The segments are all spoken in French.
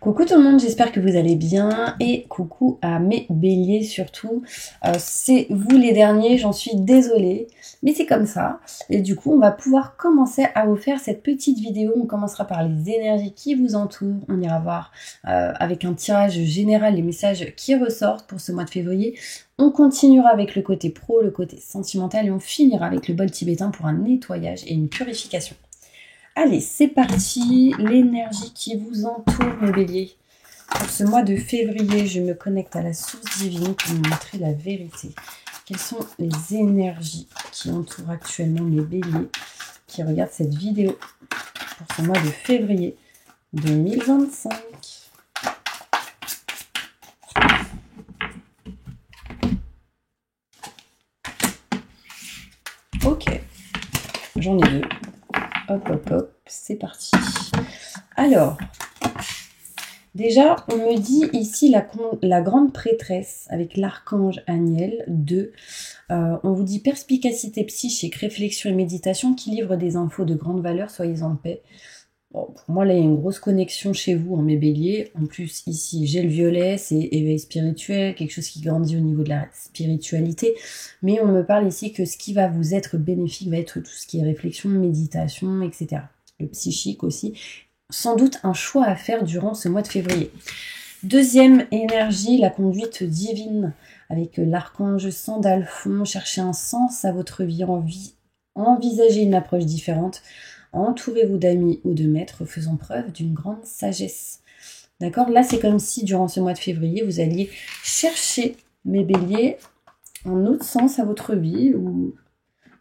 Coucou tout le monde, j'espère que vous allez bien et coucou à mes béliers surtout. C'est vous les derniers, j'en suis désolée, mais c'est comme ça. Et du coup, on va pouvoir commencer à vous faire cette petite vidéo. On commencera par les énergies qui vous entourent. On ira voir avec un tirage général les messages qui ressortent pour ce mois de février. On continuera avec le côté pro, le côté sentimental et on finira avec le bol tibétain pour un nettoyage et une purification. Allez, c'est parti, l'énergie qui vous entoure, mes béliers. Pour ce mois de février, je me connecte à la source divine pour vous montrer la vérité. Quelles sont les énergies qui entourent actuellement mes béliers qui regardent cette vidéo pour ce mois de février 2025. Ok, j'en ai deux. Hop, hop, hop, c'est parti. Alors, déjà, on me dit ici la grande prêtresse avec l'archange Aniel 2. On vous dit perspicacité psychique, réflexion et méditation qui livre des infos de grande valeur, soyez en paix. Bon, pour moi, là, il y a une grosse connexion chez vous, mes béliers. En plus, ici, j'ai le violet, c'est éveil spirituel, quelque chose qui grandit au niveau de la spiritualité. Mais on me parle ici que ce qui va vous être bénéfique va être tout ce qui est réflexion, méditation, etc. Le psychique aussi. Sans doute un choix à faire durant ce mois de février. Deuxième énergie, la conduite divine avec l'archange Sandalphon. Cherchez un sens à votre vie, envisagez une approche différente. Entourez-vous d'amis ou de maîtres faisant preuve d'une grande sagesse. D'accord? Là, c'est comme si durant ce mois de février, vous alliez chercher, mes béliers, un autre sens à votre vie ou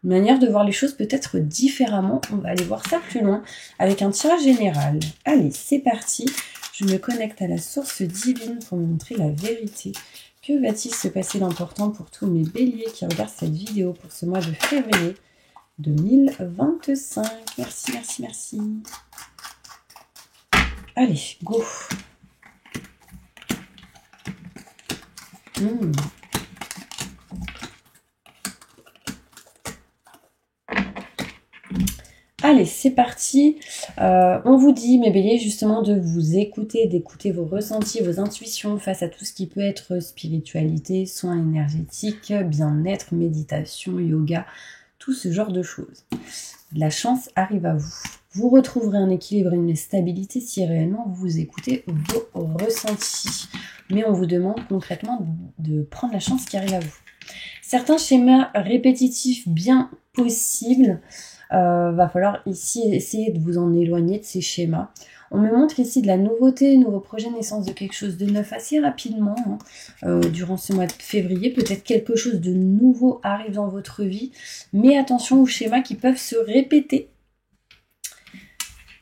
une manière de voir les choses peut-être différemment. On va aller voir ça plus loin avec un tirage général. Allez, c'est parti. Je me connecte à la source divine pour vous montrer la vérité. Que va-t-il se passer d'important pour tous mes béliers qui regardent cette vidéo pour ce mois de février 2025. Merci, merci, merci. Allez, go. Allez, c'est parti. On vous dit, mes béliers, justement, de vous écouter, d'écouter vos ressentis, vos intuitions face à tout ce qui peut être spiritualité, soins énergétiques, bien-être, méditation, yoga, tout ce genre de choses. La chance arrive à vous. Vous retrouverez un équilibre et une stabilité si réellement vous écoutez vos ressentis. Mais on vous demande concrètement de prendre la chance qui arrive à vous. Certains schémas répétitifs bien possibles, va falloir ici essayer de vous en éloigner de ces schémas. On me montre ici de la nouveauté, nouveau projet, naissance de quelque chose de neuf assez rapidement. Durant ce mois de février, peut-être quelque chose de nouveau arrive dans votre vie. Mais attention aux schémas qui peuvent se répéter.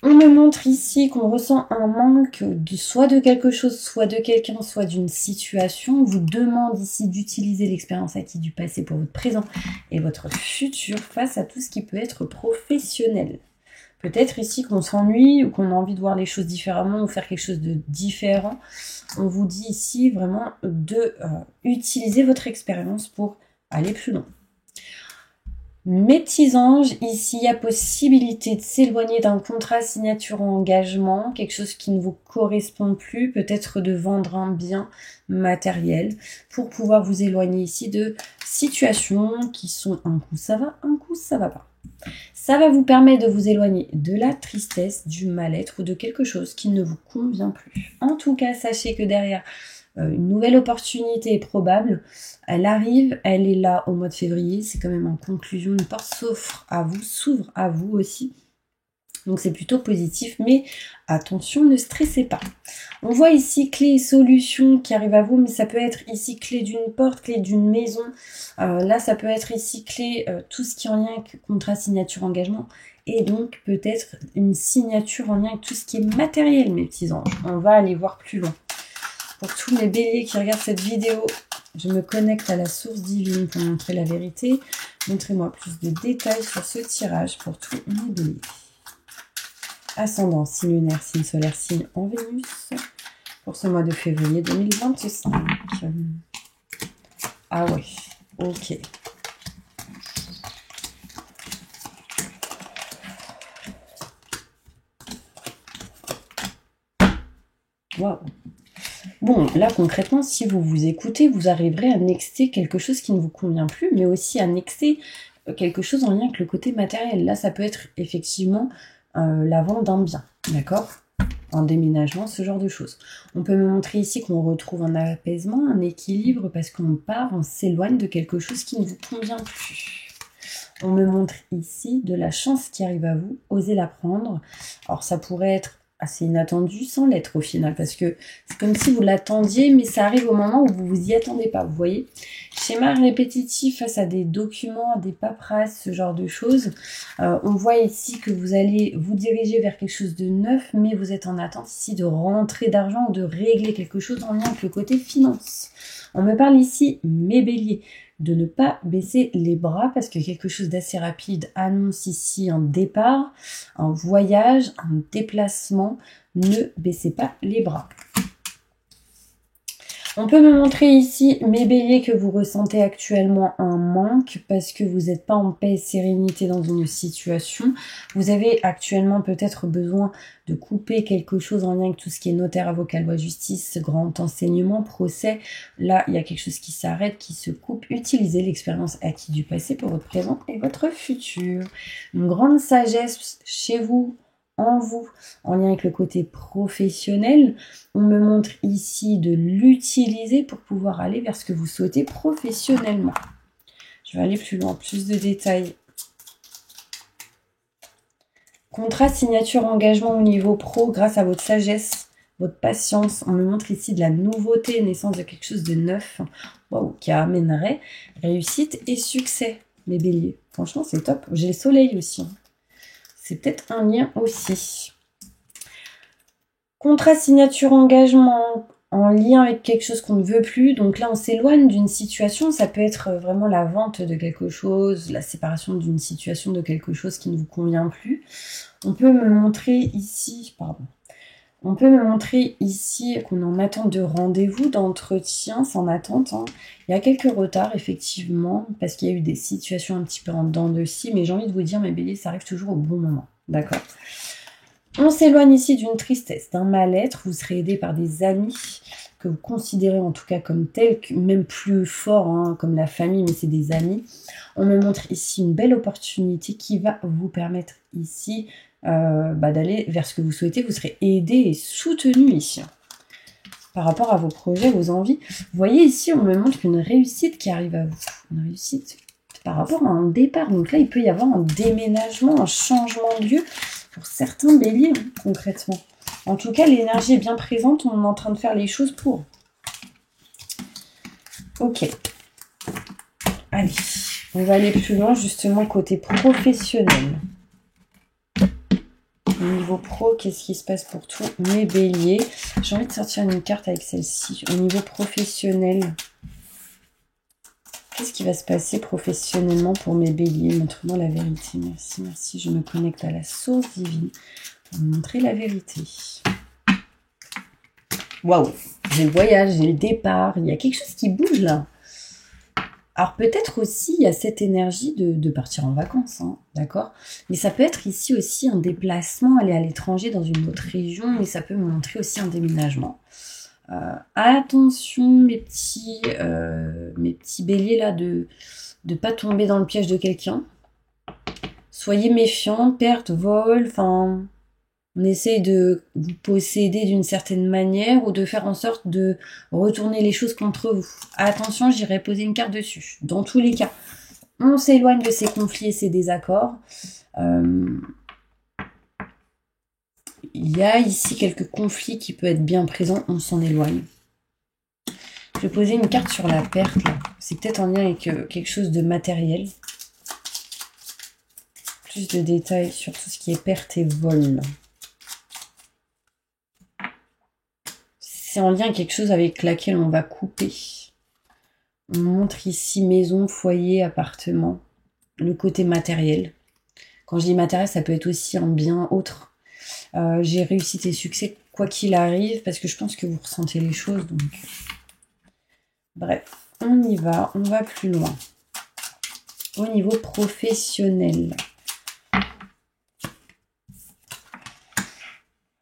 On me montre ici qu'on ressent un manque soit de quelque chose, soit de quelqu'un, soit d'une situation. On vous demande ici d'utiliser l'expérience acquise du passé pour votre présent et votre futur face à tout ce qui peut être professionnel. Peut-être ici qu'on s'ennuie ou qu'on a envie de voir les choses différemment ou faire quelque chose de différent. On vous dit ici vraiment de utiliser votre expérience pour aller plus loin. Mes petits anges, ici il y a possibilité de s'éloigner d'un contrat signature en engagement, quelque chose qui ne vous correspond plus, peut-être de vendre un bien matériel pour pouvoir vous éloigner ici de situations qui sont un coup ça va, un coup ça va pas. Ça va vous permettre de vous éloigner de la tristesse, du mal-être ou de quelque chose qui ne vous convient plus. En tout cas, sachez que derrière une nouvelle opportunité est probable. Elle arrive, elle est là au mois de février. C'est quand même en conclusion, une porte s'ouvre à vous aussi. Donc c'est plutôt positif, mais attention, ne stressez pas. On voit ici clé et solution qui arrive à vous, mais ça peut être ici clé d'une porte, clé d'une maison. Là, ça peut être ici clé, tout ce qui est en lien avec contrat, signature, engagement. Et donc peut-être une signature en lien avec tout ce qui est matériel, mes petits anges. On va aller voir plus loin. Pour tous mes béliers qui regardent cette vidéo, je me connecte à la source divine pour montrer la vérité. Montrez-moi plus de détails sur ce tirage pour tous mes béliers. Ascendant, signe lunaire, signe solaire, signe en Vénus. Pour ce mois de février 2025. Ah ouais, ok. Waouh. Bon, là, concrètement, si vous vous écoutez, vous arriverez à nexter quelque chose qui ne vous convient plus, mais aussi à nexter quelque chose en lien avec le côté matériel. Là, ça peut être effectivement la vente d'un bien, d'accord? Un déménagement, ce genre de choses. On peut me montrer ici qu'on retrouve un apaisement, un équilibre, parce qu'on part, on s'éloigne de quelque chose qui ne vous convient plus. On me montre ici de la chance qui arrive à vous, osez la prendre. Alors ça pourrait être assez inattendu sans l'être au final, parce que c'est comme si vous l'attendiez, mais ça arrive au moment où vous vous y attendez pas, vous voyez. Schéma répétitif face à des documents, à des paperasses, ce genre de choses. On voit ici que vous allez vous diriger vers quelque chose de neuf, mais vous êtes en attente ici de rentrée d'argent ou de régler quelque chose en lien avec le côté finance. On me parle ici, mes béliers, de ne pas baisser les bras parce que quelque chose d'assez rapide annonce ici un départ, un voyage, un déplacement. Ne baissez pas les bras. On peut me montrer ici, mes béliers, que vous ressentez actuellement un manque parce que vous n'êtes pas en paix et sérénité dans une situation. Vous avez actuellement peut-être besoin de couper quelque chose en lien avec tout ce qui est notaire, avocat, loi, justice, grand enseignement, procès. Là, il y a quelque chose qui s'arrête, qui se coupe. Utilisez l'expérience acquise du passé pour votre présent et votre futur. Une grande sagesse chez vous, en vous, en lien avec le côté professionnel. On me montre ici de l'utiliser pour pouvoir aller vers ce que vous souhaitez professionnellement. Je vais aller plus loin, plus de détails. Contrat, signature, engagement au niveau pro, grâce à votre sagesse, votre patience. On me montre ici de la nouveauté, naissance de quelque chose de neuf, wow, qui amènerait réussite et succès, mes béliers. Franchement, c'est top. J'ai le soleil aussi. C'est peut-être un lien aussi. Contrat, signature, engagement en lien avec quelque chose qu'on ne veut plus. Donc là, on s'éloigne d'une situation. Ça peut être vraiment la vente de quelque chose, la séparation d'une situation de quelque chose qui ne vous convient plus. On peut me montrer ici, on peut me montrer ici qu'on est en attente de rendez-vous, d'entretien, c'est en attente. Hein. Il y a quelques retards, effectivement, parce qu'il y a eu des situations un petit peu en dents de scie, mais j'ai envie de vous dire, mes béliers, ça arrive toujours au bon moment. D'accord ? On s'éloigne ici d'une tristesse, d'un mal-être. Vous serez aidé par des amis que vous considérez en tout cas comme tels, même plus forts, hein, comme la famille, mais c'est des amis. On me montre ici une belle opportunité qui va vous permettre ici d'aller vers ce que vous souhaitez. Vous serez aidé et soutenu ici par rapport à vos projets, vos envies. Vous voyez ici, on me montre une réussite qui arrive à vous. Une réussite par rapport à un départ. Donc là, il peut y avoir un déménagement, un changement de lieu pour certains béliers, concrètement. En tout cas, l'énergie est bien présente. On est en train de faire les choses pour. Ok. Allez, on va aller plus loin, justement, côté professionnel. Au niveau pro, qu'est-ce qui se passe pour tous mes béliers? J'ai envie de sortir une carte avec celle-ci. Au niveau professionnel, qu'est-ce qui va se passer professionnellement pour mes béliers? Montre-moi la vérité. Merci, merci. Je me connecte à la source divine pour me montrer la vérité. Waouh! J'ai le voyage, j'ai le départ. Il y a quelque chose qui bouge là. Alors peut-être aussi, il y a cette énergie de partir en vacances, hein, d'accord? Mais ça peut être ici aussi un déplacement, aller à l'étranger dans une autre région, mais ça peut me montrer aussi un déménagement. Attention, mes petits béliers là, de ne pas tomber dans le piège de quelqu'un. Soyez méfiants, perte, vol, enfin... On essaye de vous posséder d'une certaine manière ou de faire en sorte de retourner les choses contre vous. Attention, j'irai poser une carte dessus. Dans tous les cas, on s'éloigne de ces conflits et ces désaccords. Il y a ici quelques conflits qui peuvent être bien présents. On s'en éloigne. Je vais poser une carte sur la perte. C'est peut-être en lien avec quelque chose de matériel. Plus de détails sur tout ce qui est perte et vol. C'est en lien avec quelque chose avec laquelle on va couper. On montre ici maison, foyer, appartement. Le côté matériel. Quand je dis matériel, ça peut être aussi un bien autre. J'ai réussi et succès quoi qu'il arrive, parce que je pense que vous ressentez les choses. Donc, bref, on y va, on va plus loin. Au niveau professionnel.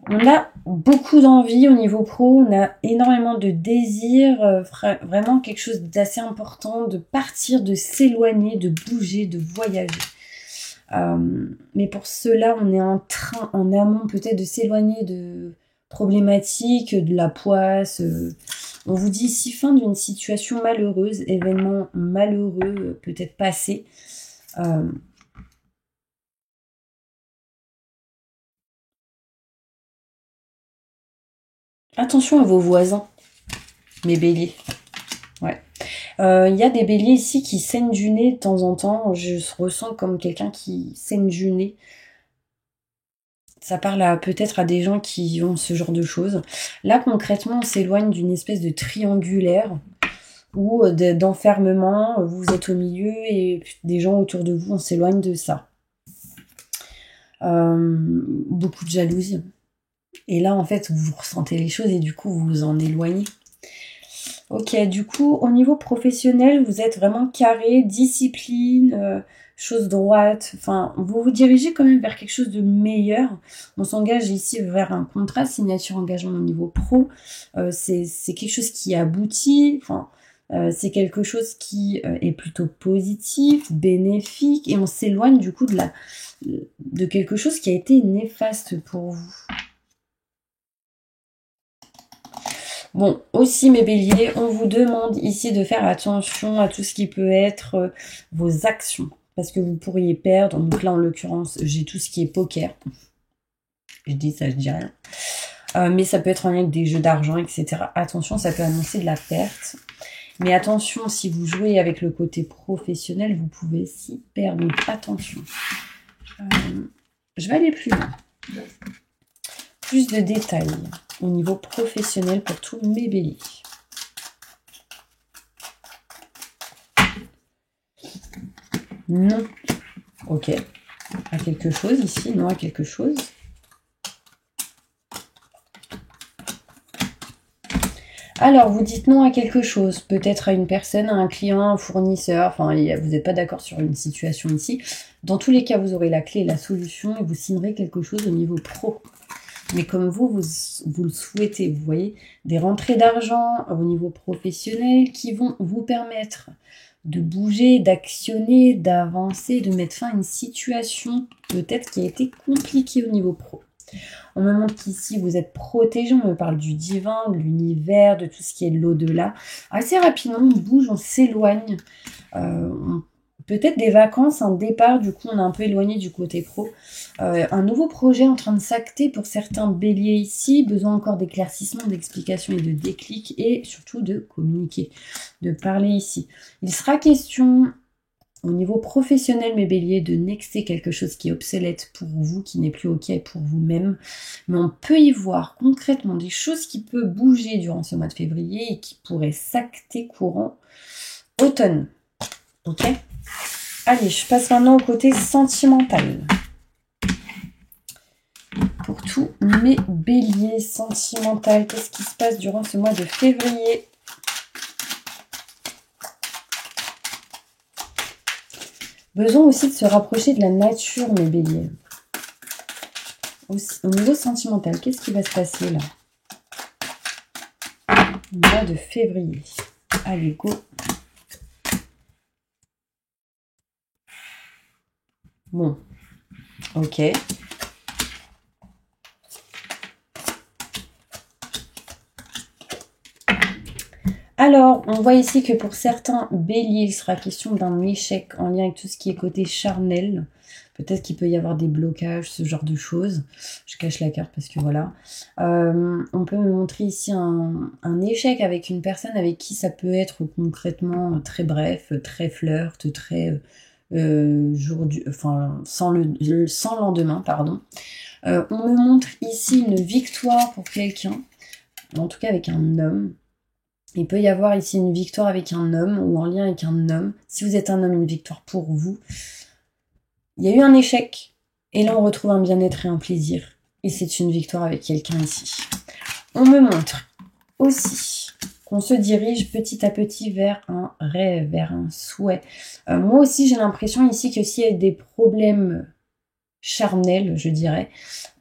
On a beaucoup d'envie au niveau pro, on a énormément de désir, vraiment quelque chose d'assez important, de partir, de s'éloigner, de bouger, de voyager. Mais pour cela, on est en train, en amont peut-être, de s'éloigner de problématiques, de la poisse. On vous dit ici fin d'une situation malheureuse, événement malheureux, peut-être passé. Attention à vos voisins, mes béliers. Ouais. Il y a des béliers ici qui saignent du nez de temps en temps. Je ressens comme quelqu'un qui saigne du nez. Ça parle peut-être à des gens qui ont ce genre de choses. Là, concrètement, on s'éloigne d'une espèce de triangulaire ou d'enfermement. Vous êtes au milieu et des gens autour de vous, on s'éloigne de ça. Beaucoup de jalousie. Et là, en fait, vous ressentez les choses et du coup, vous vous en éloignez. Ok, du coup, au niveau professionnel, vous êtes vraiment carré, discipline, chose droite. Enfin, vous vous dirigez quand même vers quelque chose de meilleur. On s'engage ici vers un contrat, signature, engagement au niveau pro. C'est quelque chose qui aboutit. Enfin, c'est quelque chose qui est plutôt positif, bénéfique. Et on s'éloigne du coup de quelque chose qui a été néfaste pour vous. Bon, aussi mes béliers, on vous demande ici de faire attention à tout ce qui peut être vos actions. Parce que vous pourriez perdre. Donc là, en l'occurrence, j'ai tout ce qui est poker. Je dis ça, je dis rien. Mais ça peut être en lien avec des jeux d'argent, etc. Attention, ça peut annoncer de la perte. Mais attention, si vous jouez avec le côté professionnel, vous pouvez s'y perdre. Donc attention. Je vais aller plus loin. Plus de détails au niveau professionnel pour tous mes béliers. Non. Ok. À quelque chose ici, non à quelque chose. Alors, vous dites non à quelque chose, peut-être à une personne, à un client, à un fournisseur, enfin, vous n'êtes pas d'accord sur une situation ici. Dans tous les cas, vous aurez la clé et la solution et vous signerez quelque chose au niveau pro. Mais comme vous le souhaitez, vous voyez, des rentrées d'argent au niveau professionnel qui vont vous permettre de bouger, d'actionner, d'avancer, de mettre fin à une situation peut-être qui a été compliquée au niveau pro. On me montre qu'ici, vous êtes protégé, on me parle du divin, de l'univers, de tout ce qui est de l'au-delà. Assez rapidement, on bouge, on s'éloigne. Peut-être des vacances, un départ, du coup, on est un peu éloigné du côté pro. Un nouveau projet en train de s'acter pour certains béliers ici. Besoin encore d'éclaircissement, d'explication et de déclic. Et surtout de communiquer, de parler ici. Il sera question... Au niveau professionnel, mes béliers, de nexter quelque chose qui est obsolète pour vous, qui n'est plus ok pour vous-même. Mais on peut y voir concrètement des choses qui peuvent bouger durant ce mois de février et qui pourraient s'acter courant automne. Ok ? Allez, je passe maintenant au côté sentimental. Pour tous mes béliers sentimental, qu'est-ce qui se passe durant ce mois de février ? Besoin aussi de se rapprocher de la nature, mes béliers. Au niveau sentimental, qu'est-ce qui va se passer là? Mois de février. Allez, go. Bon. Ok. Alors, on voit ici que pour certains béliers, il sera question d'un échec en lien avec tout ce qui est côté charnel. Peut-être qu'il peut y avoir des blocages, ce genre de choses. Je cache la carte parce que voilà. On peut me montrer ici un échec avec une personne avec qui ça peut être concrètement très bref, très flirt, très sans lendemain, pardon. On me montre ici une victoire pour quelqu'un, en tout cas avec un homme. Il peut y avoir ici une victoire avec un homme ou en lien avec un homme. Si vous êtes un homme, une victoire pour vous. Il y a eu un échec et là on retrouve un bien-être et un plaisir. Et c'est une victoire avec quelqu'un ici. On me montre aussi qu'on se dirige petit à petit vers un rêve, vers un souhait. Moi aussi j'ai l'impression ici que s'il y a des problèmes charnel, je dirais.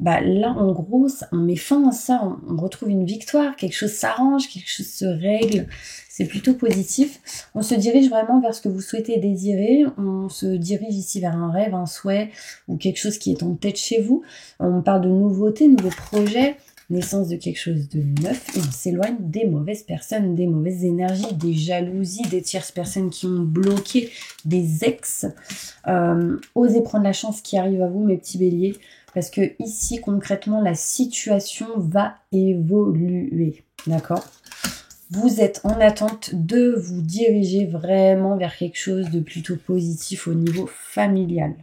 Bah là, en gros, on met fin à ça, on retrouve une victoire, quelque chose s'arrange, quelque chose se règle. C'est plutôt positif. On se dirige vraiment vers ce que vous souhaitez désirer. On se dirige ici vers un rêve, un souhait ou quelque chose qui est en tête chez vous. On parle de nouveautés, nouveaux projets, naissance de quelque chose de neuf. Et on s'éloigne des mauvaises personnes, des mauvaises énergies, des jalousies, des tierces personnes qui ont bloqué, des ex. Osez prendre la chance qui arrive à vous, mes petits béliers. Parce que ici, concrètement, la situation va évoluer. D'accord ? Vous êtes en attente de vous diriger vraiment vers quelque chose de plutôt positif au niveau familial.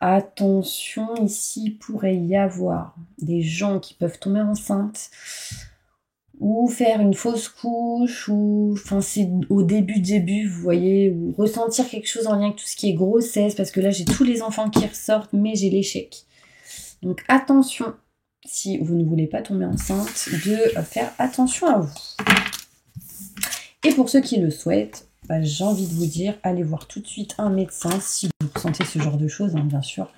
Attention, ici, il pourrait y avoir des gens qui peuvent tomber enceintes ou faire une fausse couche, ou enfin c'est au début, vous voyez, ou ressentir quelque chose en lien avec tout ce qui est grossesse, parce que là j'ai tous les enfants qui ressortent, mais j'ai l'échec. Donc attention, si vous ne voulez pas tomber enceinte, de faire attention à vous. Et pour ceux qui le souhaitent, bah, j'ai envie de vous dire, allez voir tout de suite un médecin si vous ressentez ce genre de choses, hein, bien sûr.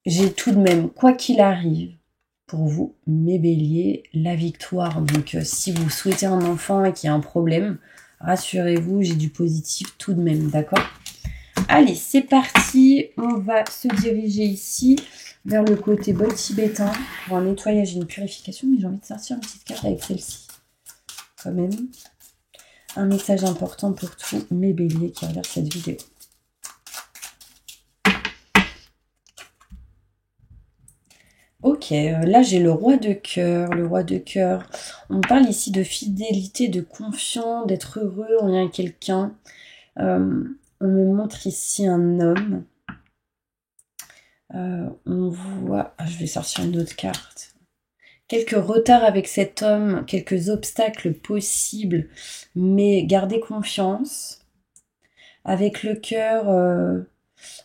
J'ai tout de même, quoi qu'il arrive, pour vous, mes béliers, la victoire. Donc si vous souhaitez un enfant et qu'il y a un problème, rassurez-vous, j'ai du positif tout de même, d'accord ? Allez, c'est parti, on va se diriger ici vers le côté bol tibétain pour un nettoyage et une purification, mais j'ai envie de sortir une petite carte avec celle-ci. Quand même, un message important pour tous mes béliers qui regardent cette vidéo. Ok, là j'ai le roi de cœur, le roi de cœur. On parle ici de fidélité, de confiance, d'être heureux en lien avec quelqu'un. On me montre ici un homme. On voit... Ah, je vais sortir une autre carte. Quelques retards avec cet homme, quelques obstacles possibles, mais gardez confiance. Avec le cœur,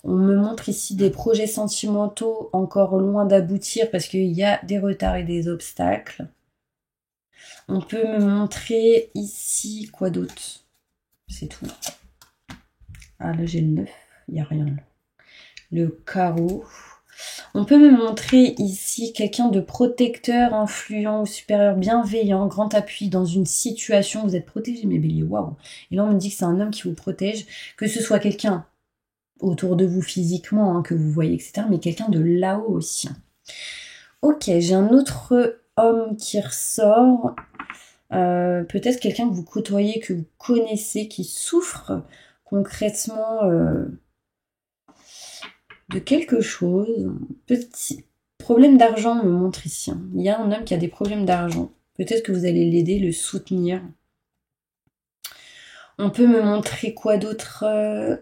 on me montre ici des projets sentimentaux encore loin d'aboutir parce qu'il y a des retards et des obstacles. On peut me montrer ici, quoi d'autre? C'est tout. Ah là j'ai le 9, il n'y a rien là. Le carreau. On peut me montrer ici quelqu'un de protecteur, influent ou supérieur, bienveillant, grand appui dans une situation. Vous êtes protégé, mes béliers. Waouh. Et là, on me dit que c'est un homme qui vous protège, que ce soit quelqu'un autour de vous physiquement, hein, que vous voyez, etc., mais quelqu'un de là-haut aussi. Ok, j'ai un autre homme qui ressort. Peut-être quelqu'un que vous côtoyez, que vous connaissez, qui souffre concrètement... de quelque chose. Petit problème d'argent me montre ici. Il y a un homme qui a des problèmes d'argent. Peut-être que vous allez l'aider, le soutenir. On peut me montrer quoi d'autre?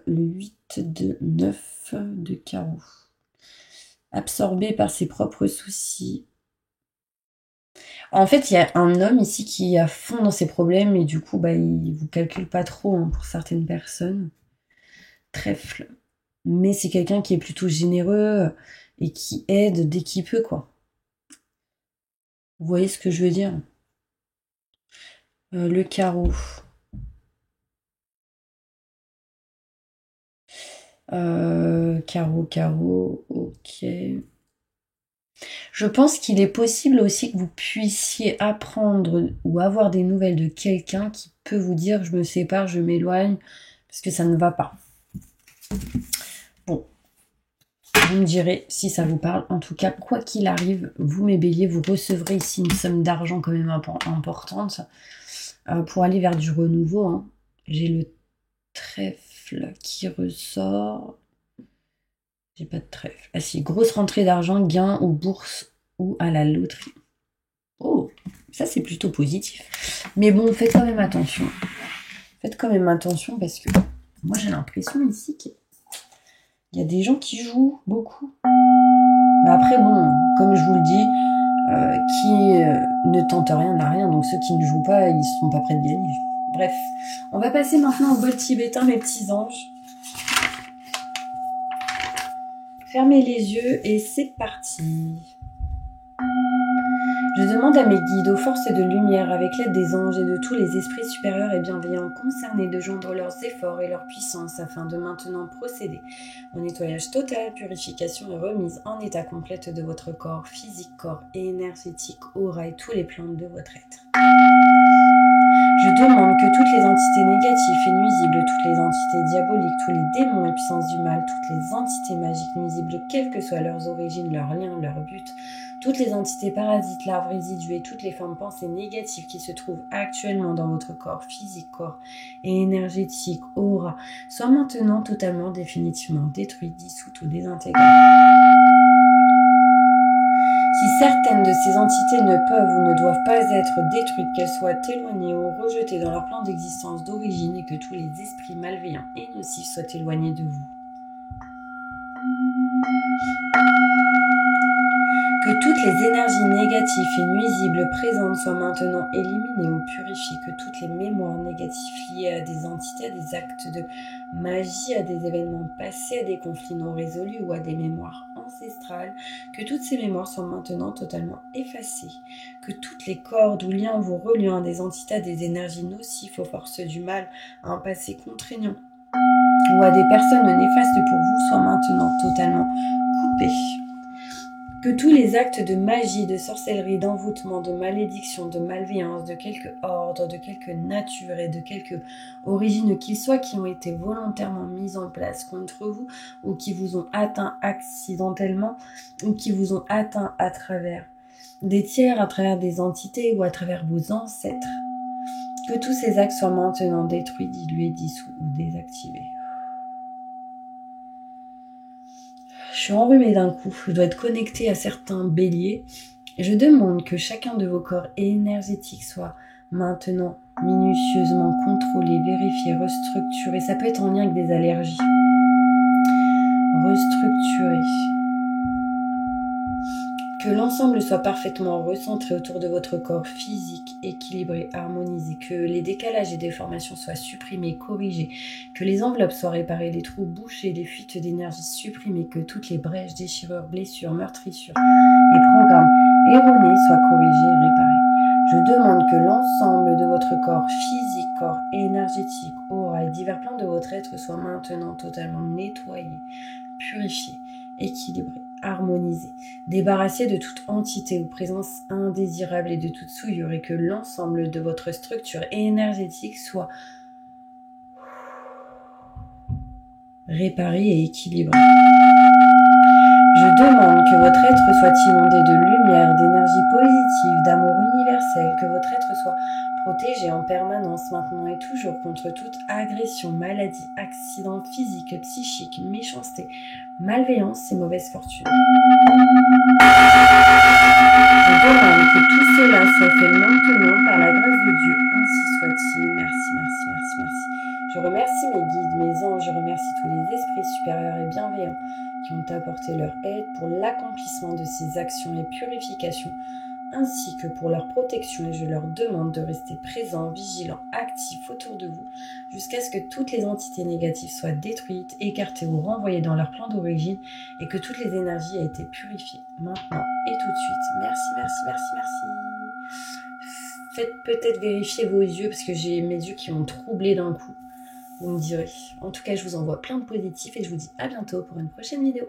Le 8 de 9 de carreau. Absorbé par ses propres soucis. En fait, il y a un homme ici qui est à fond dans ses problèmes et du coup, bah, il vous calcule pas trop, hein, pour certaines personnes. Trèfle. Mais c'est quelqu'un qui est plutôt généreux et qui aide dès qu'il peut, quoi. Vous voyez ce que je veux dire? Le carreau. Carreau, ok. Je pense qu'il est possible aussi que vous puissiez apprendre ou avoir des nouvelles de quelqu'un qui peut vous dire « je me sépare, je m'éloigne » parce que ça ne va pas. Bon, vous me direz si ça vous parle. En tout cas, quoi qu'il arrive, vous, mes béliers, vous recevrez ici une somme d'argent quand même importante pour aller vers du renouveau. Hein. J'ai le trèfle qui ressort. J'ai pas de trèfle. Ah si, grosse rentrée d'argent, gain aux bourses ou à la loterie. Oh, ça c'est plutôt positif. Mais bon, faites quand même attention. Faites quand même attention parce que moi j'ai l'impression ici qu'il y a des gens qui jouent beaucoup. Mais après, bon, comme je vous le dis, qui ne tente rien n'a rien. Donc ceux qui ne jouent pas, ils sont pas prêts de gagner. Bref, on va passer maintenant au bol tibétain, mes petits anges. Fermez les yeux et c'est parti. Je demande à mes guides, aux forces de lumière, avec l'aide des anges et de tous les esprits supérieurs et bienveillants concernés, de joindre leurs efforts et leur puissance afin de maintenant procéder au nettoyage total, purification et remise en état complète de votre corps physique, corps et énergétique, aura et tous les plans de votre être. Je demande que toutes les entités négatives et nuisibles, toutes les entités diaboliques, tous les démons et puissances du mal, toutes les entités magiques nuisibles, quelles que soient leurs origines, leurs liens, leurs buts, toutes les entités parasites, larves, résidus et toutes les formes pensées négatives qui se trouvent actuellement dans votre corps physique, corps et énergétique, aura, soient maintenant totalement, définitivement détruites, dissoutes ou désintégrées. Si certaines de ces entités ne peuvent ou ne doivent pas être détruites, qu'elles soient éloignées ou rejetées dans leur plan d'existence d'origine et que tous les esprits malveillants et nocifs soient éloignés de vous. Que toutes les énergies négatives et nuisibles présentes soient maintenant éliminées ou purifiées, que toutes les mémoires négatives liées à des entités, à des actes de magie, à des événements passés, à des conflits non résolus ou à des mémoires ancestrales, que toutes ces mémoires soient maintenant totalement effacées, que toutes les cordes ou liens vous reliant à des entités, à des énergies nocives, aux forces du mal, à un passé contraignant ou à des personnes néfastes pour vous soient maintenant totalement coupés. Que tous les actes de magie, de sorcellerie, d'envoûtement, de malédiction, de malveillance, de quelque ordre, de quelque nature et de quelque origine qu'ils soient, qui ont été volontairement mis en place contre vous ou qui vous ont atteint accidentellement ou qui vous ont atteint à travers des tiers, à travers des entités ou à travers vos ancêtres. Que tous ces actes soient maintenant détruits, dilués, dissous ou désactivés. Je suis enrhumée d'un coup, je dois être connectée à certains béliers. Je demande que chacun de vos corps énergétiques soit maintenant minutieusement contrôlé, vérifié, restructuré. Ça peut être en lien avec des allergies. Restructuré. Que l'ensemble soit parfaitement recentré autour de votre corps physique, équilibré, harmonisé, que les décalages et déformations soient supprimés, corrigés, que les enveloppes soient réparées, les trous bouchés, les fuites d'énergie supprimées, que toutes les brèches, déchirures, blessures, meurtrissures et programmes erronés soient corrigés et réparés. Je demande que l'ensemble de votre corps physique, corps énergétique, aura et divers plans de votre être soient maintenant totalement nettoyés, purifiés, équilibrés, harmonisé, débarrassé de toute entité ou présence indésirable et de toute souillure et que l'ensemble de votre structure énergétique soit réparé et équilibré. Je demande que votre être soit inondé de lumière, d'énergie positive, d'amour universel, que votre être soit protégé en permanence maintenant et toujours contre toute agression, maladie, accident physique, psychique, méchanceté, malveillance et mauvaise fortune. Je demande que tout cela soit fait maintenant par la grâce de Dieu. Ainsi soit-il. Merci, merci, merci, merci. Je remercie mes guides, mes anges, je remercie tous les esprits supérieurs et bienveillants qui ont apporté leur aide pour l'accomplissement de ces actions et purifications, ainsi que pour leur protection, et je leur demande de rester présents, vigilants, actifs autour de vous, jusqu'à ce que toutes les entités négatives soient détruites, écartées ou renvoyées dans leur plan d'origine, et que toutes les énergies aient été purifiées, maintenant et tout de suite. Merci, merci, merci, merci. Faites peut-être vérifier vos yeux, parce que j'ai mes yeux qui ont troublé d'un coup. Vous me direz. En tout cas, je vous envoie plein de positifs, et je vous dis à bientôt pour une prochaine vidéo.